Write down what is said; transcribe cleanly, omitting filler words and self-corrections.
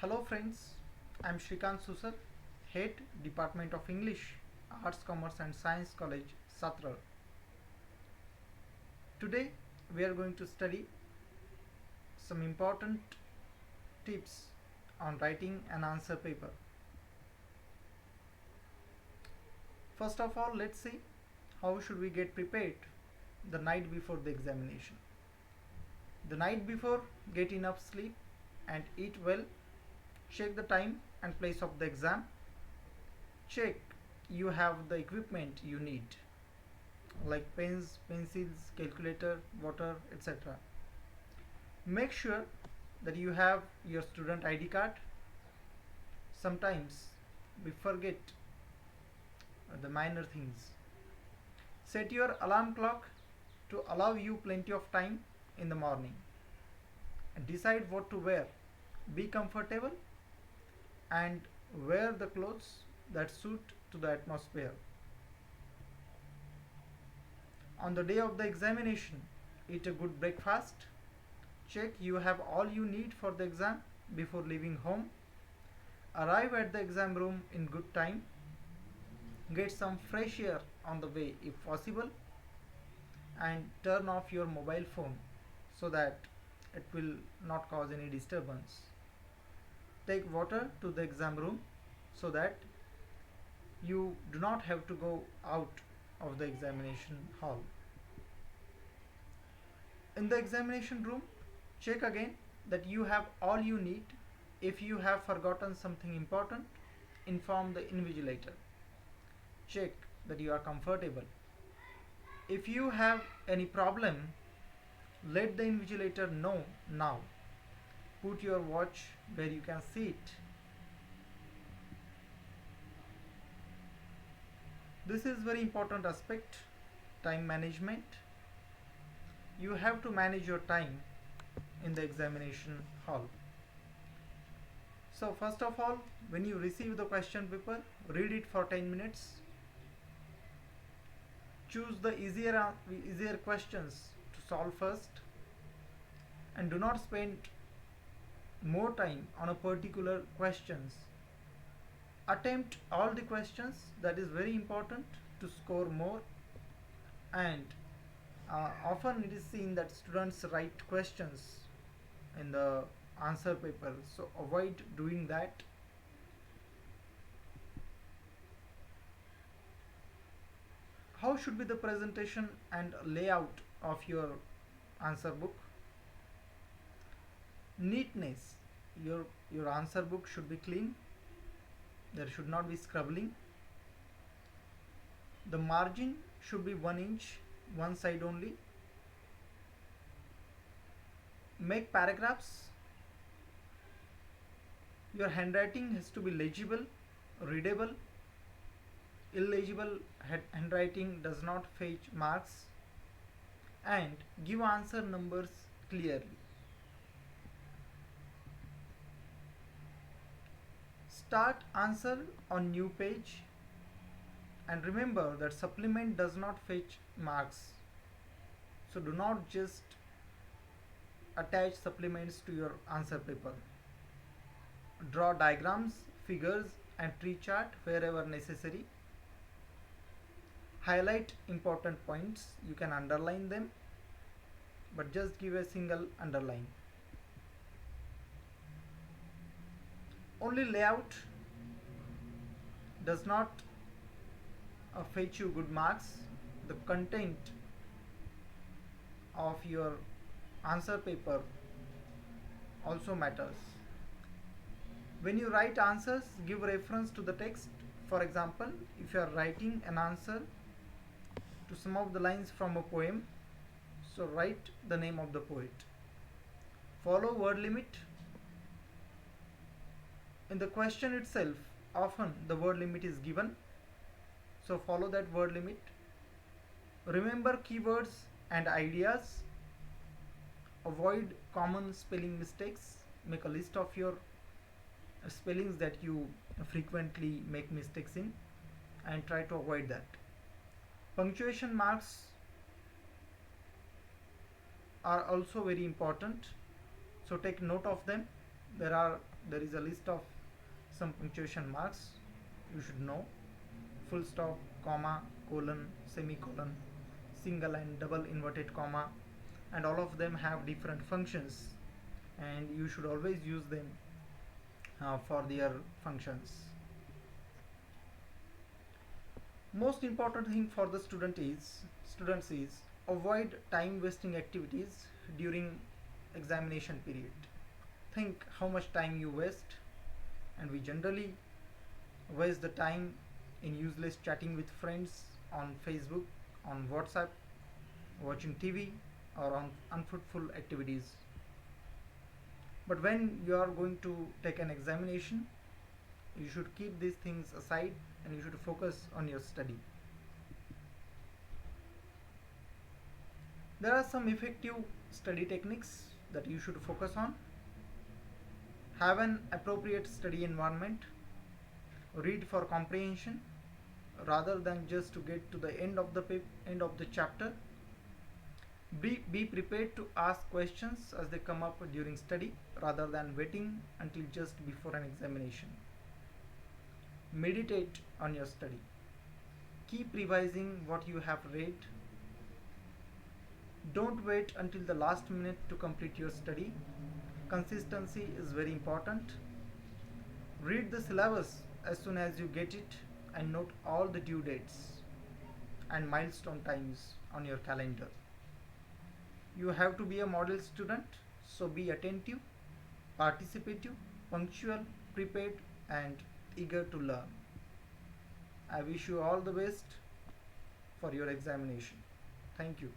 Hello friends, I am Shrikant Susar, Head Department of English, Arts, Commerce and Science College, Satrar. Today we are going to study some important tips on writing an answer paper. First of all, let's see how should we get prepared the night before the examination. The night before, get enough sleep and eat well. Check the time and place of the exam. Check you have the equipment you need like pens, pencils, calculator, water, etc. Make sure that you have your student ID card. Sometimes we forget the minor things. Set your alarm clock to allow you plenty of time in the morning. And decide what to wear. Be comfortable and wear the clothes that suit to the atmosphere. On the day of the examination, eat a good breakfast. Check you have all you need for the exam before leaving home. Arrive at the exam room in good time. Get some fresh air on the way if possible, and turn off your mobile phone so that it will not cause any disturbance. Take water to the exam room so that you do not have to go out of the examination hall. In the examination room, check again that you have all you need. If you have forgotten something important, inform the invigilator. Check that you are comfortable. If you have any problem, let the invigilator know now. Put your watch where you can see it. This is very important aspect, time management. You have to manage your time in the examination hall. So first of all, when you receive the question paper, read it for 10 minutes. Choose the easier questions to solve first, and do not spend more time on a particular questions. Attempt all the questions, that is very important to score more. And often it is seen that students write questions in the answer paper, so avoid doing that. How should be the presentation and layout of your answer book? Neatness. Your answer book should be clean. There should not be scribbling. The margin should be 1 inch, one side only. Make paragraphs. Your handwriting has to be legible, readable. Illegible handwriting does not fetch marks. And give answer numbers clearly. Start answer on new page, and remember that supplement does not fetch marks, so do not just attach supplements to your answer paper. Draw diagrams, figures and tree chart wherever necessary. Highlight important points. You can underline them, but just give a single underline. Only layout does not fetch you good marks. The content of your answer paper also matters. When you write answers, give reference to the text. For example, if you are writing an answer to some of the lines from a poem, so write the name of the poet. Follow word limit. In the question itself, often the word limit is given, so follow that word limit. Remember keywords and ideas. Avoid common spelling mistakes. Make a list of your spellings that you frequently make mistakes in, and try to avoid that. Punctuation marks are also very important, so take note of them. there are there is a list of some punctuation marks you should know: full stop, comma, colon, semicolon, single and double inverted comma, and all of them have different functions, and you should always use them for their functions. Most important thing for the students is avoid time wasting activities during examination period. Think how much time you waste, and we generally waste the time in useless chatting with friends on Facebook, on WhatsApp, watching TV, or on unfruitful activities. But when you are going to take an examination, you should keep these things aside and you should focus on your study. There are some effective study techniques that you should focus on. Have an appropriate study environment. Read for comprehension rather than just to get to the end of the chapter. Be prepared to ask questions as they come up during study rather than waiting until just before an examination. Meditate on your study. Keep revising what you have read. Don't wait until the last minute to complete your study. Consistency is very important. Read the syllabus as soon as you get it and note all the due dates and milestone times on your calendar. You have to be a model student, so be attentive, participative, punctual, prepared, and eager to learn. I wish you all the best for your examination. Thank you.